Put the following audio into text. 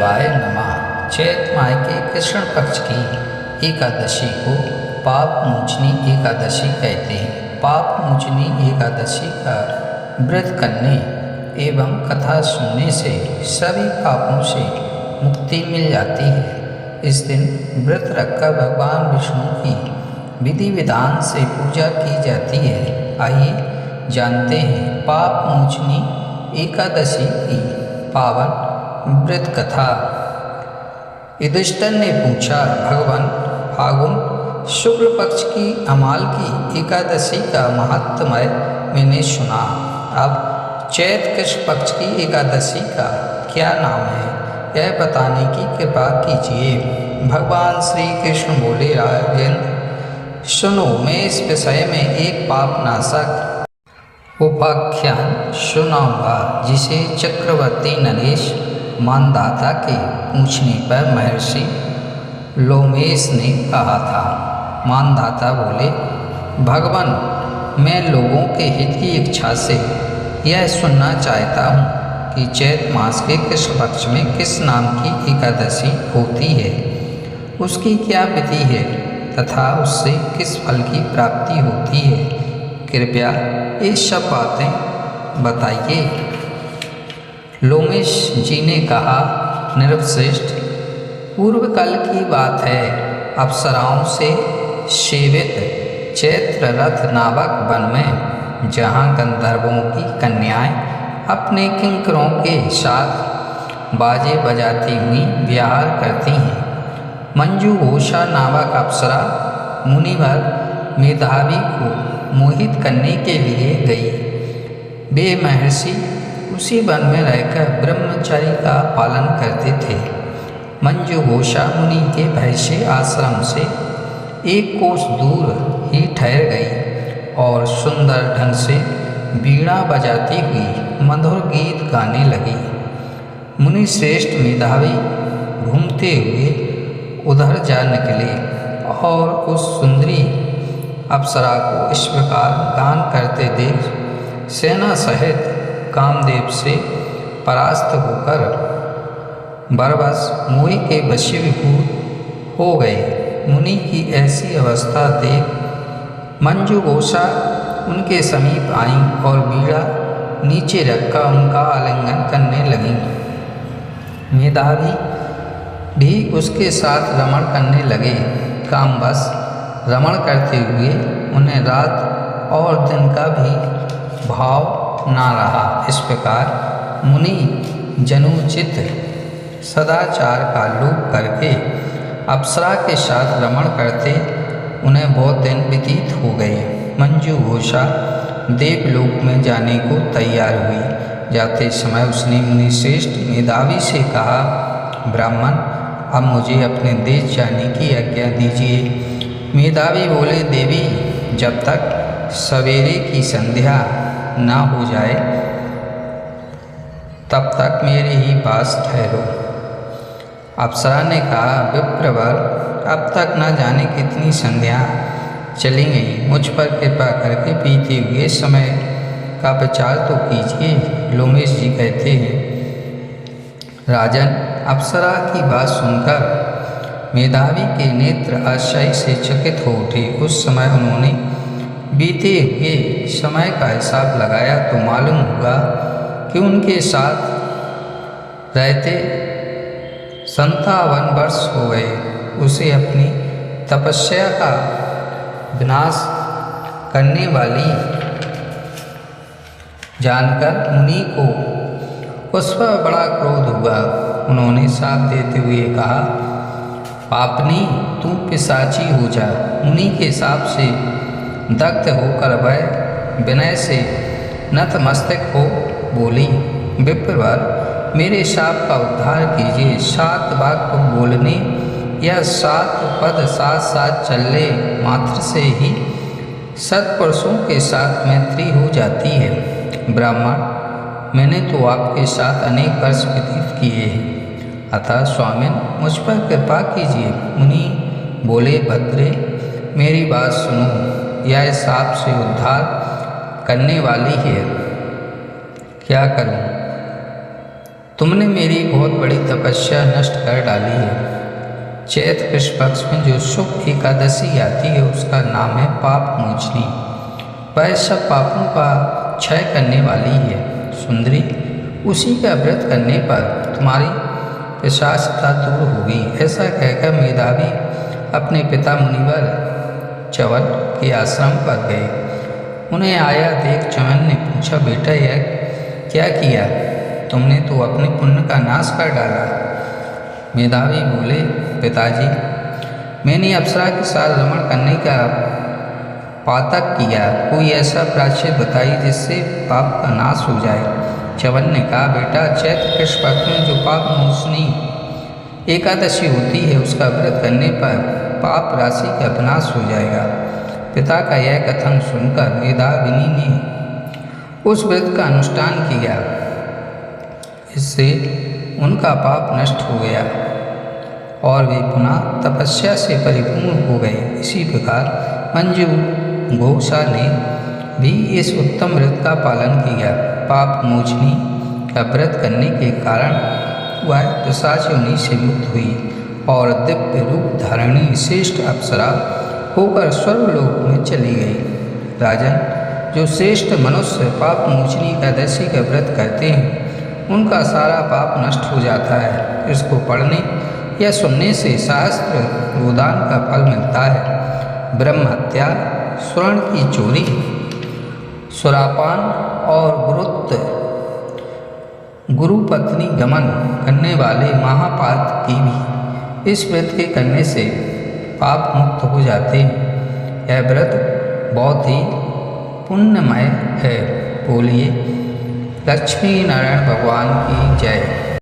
शिवाय नमः। चैत माह के कृष्ण पक्ष की एकादशी को पाप मोचनी एकादशी कहते हैं। पाप मोचनी एकादशी का व्रत करने एवं कथा सुनने से सभी पापों से मुक्ति मिल जाती है। इस दिन व्रत रखकर भगवान विष्णु की विधि विधान से पूजा की जाती है। आइए जानते हैं पाप मोचनी एकादशी की पावन व्रत कथा। युधिष्ठिर ने पूछा, भगवान, फागुन शुक्ल पक्ष की अमाल की एकादशी का महात्म्य मैंने सुना। अब चैत कृष्ण पक्ष की एकादशी का क्या नाम है, यह बताने की कृपा कीजिए। भगवान श्री कृष्ण बोले, राजेंद्र सुनो, मैं इस विषय में एक पापनाशक उपाख्यान सुनाऊंगा, जिसे चक्रवर्ती नरेश मानधाता के पूछने पर महर्षि लोमेश ने कहा था। मानधाता बोले, भगवान, मैं लोगों के हित की इच्छा से यह सुनना चाहता हूँ कि चैत मास के कृष्ण पक्ष में किस नाम की एकादशी होती है, उसकी क्या विधि है तथा उससे किस फल की प्राप्ति होती है। कृपया ये सब बातें बताइए। लोमेश जी ने कहा, नृपश्रेष्ठ, पूर्व काल की बात है। अप्सराओं से सेवित चैत्र रथ नामक वन में, जहाँ गंधर्वों की कन्याएं अपने किंकरों के साथ बाजे बजाती हुई विहार करती हैं, मंजू घोषा नामक अप्सरा मुनिवर मेधावी को मोहित करने के लिए गई। वे महर्षि उसी वन में रहकर ब्रह्मचर्य का पालन करते थे। मंजू घोषा मुनि के भैंसे आश्रम से एक कोस दूर ही ठहर गई और सुंदर ढंग से वीणा बजाती हुई मधुर गीत गाने लगी। मुनि श्रेष्ठ मेधावी घूमते हुए उधर जा निकले और उस सुंदरी अप्सरा को इस प्रकार गान करते देख सेना सहित कामदेव से परास्त होकर बरबस मोहि के वशीभूत हो गए। मुनि की ऐसी अवस्था देख मंजू घोषा उनके समीप आईं और बीड़ा नीचे रखकर उनका आलिंगन करने लगीं। मेधावी भी उसके साथ रमण करने लगे। कामवश रमण करते हुए उन्हें रात और दिन का भी भाव ना रहा। इस प्रकार मुनि जनुचित सदाचार का लोप करके अप्सरा के साथ रमण करते उन्हें बहुत दिन व्यतीत हो गए। मंजू घोषा देवलोक में जाने को तैयार हुई। जाते समय उसने मुनि श्रेष्ठ मेधावी से कहा, ब्राह्मण, अब मुझे अपने देश जाने की आज्ञा दीजिए। मेधावी बोले, देवी, जब तक सवेरे की संध्या ना हो जाए तब तक मेरे ही पास ठहरो। अप्सरा ने कहा, विप्रवर, अब तक न जाने कितनी संध्या चली गई, मुझ पर कृपा करके बीते हुए समय का विचार तो कीजिए। लोमेश जी कहते हैं, राजन, अप्सरा की बात सुनकर मेधावी के नेत्र आश्चर्य से चकित हो उठे। उस समय उन्होंने बीते हुए समय का हिसाब लगाया तो मालूम हुआ कि उनके साथ रहते 57 वर्ष हो गए। उसे अपनी तपस्या का विनाश करने वाली जानकर मुनि को उस पर बड़ा क्रोध हुआ। उन्होंने साथ देते हुए कहा, पापनी, तू पिशाची हो जा। मुनि के साप से दग्ध होकर वह विनय से नतमस्तक हो बोली, विप्रवर, मेरे शाप का उद्धार कीजिए। 7 वाक्य बोलने या 7 पद साथ साथ चलने मात्र से ही सत्पुरुषों के साथ मैत्री हो जाती है। ब्राह्मण, मैंने तो आपके साथ अनेक वर्ष व्यतीत किए हैं, अतः स्वामिन, मुझ पर कृपा कीजिए। मुनि बोले, भद्रे, मेरी बात सुनो, यह साप से उद्धार करने वाली है, क्या करूं? तुमने मेरी बहुत बड़ी तपस्या नष्ट कर डाली है। चैत्र कृष्ण पक्ष में जो शुभ एकादशी आती है उसका नाम है पाप मोचनी। वह सब पापों का क्षय करने वाली है। सुंदरी, उसी का व्रत करने पर तुम्हारी पिशाचता दूर होगी। ऐसा कहकर मेधावी अपने पिता मुनिवर च्यवन के आश्रम पर गए। उन्हें आया देख च्यवन ने पूछा, बेटा यह क्या किया? तुमने तो अपने पुण्य का नाश कर डाला। मेधावी बोले, पिताजी, मैंने अप्सरा के साथ रमण करने का पातक किया। कोई ऐसा प्रायश्चित बताइए जिससे पाप का नाश हो जाए। च्यवन ने कहा, बेटा, चैत्र कृष्ण पक्ष में जो पाप मोचनी एकादशी होती है उसका व्रत करने पर पाप राशि का विनाश हो जाएगा। पिता का यह कथन सुनकर मेधाविनी ने उस व्रत का अनुष्ठान किया। इससे उनका पाप नष्ट हो गया और वे पुनः तपस्या से परिपूर्ण हो गए। इसी प्रकार मंजू घोषा ने भी इस उत्तम व्रत का पालन किया। पाप मोचनी का व्रत करने के कारण वह पिशाच योनि से मुक्त हुई और दिव्य रूप धारणी श्रेष्ठ अप्सरा होकर स्वर्गलोक में चली गई। राजन, जो श्रेष्ठ मनुष्य पाप मोचनी एकादशी का व्रत करते हैं उनका सारा पाप नष्ट हो जाता है। इसको पढ़ने या सुनने से शास्त्र गोदान का फल मिलता है। ब्रह्म हत्या, स्वर्ण की चोरी, सुरापान और गुरु पत्नी गमन करने वाले महापात की भी इस व्रत के करने से पाप मुक्त हो जाते हैं। यह व्रत बहुत ही पुण्यमय है। बोलिए लक्ष्मी नारायण भगवान की जय।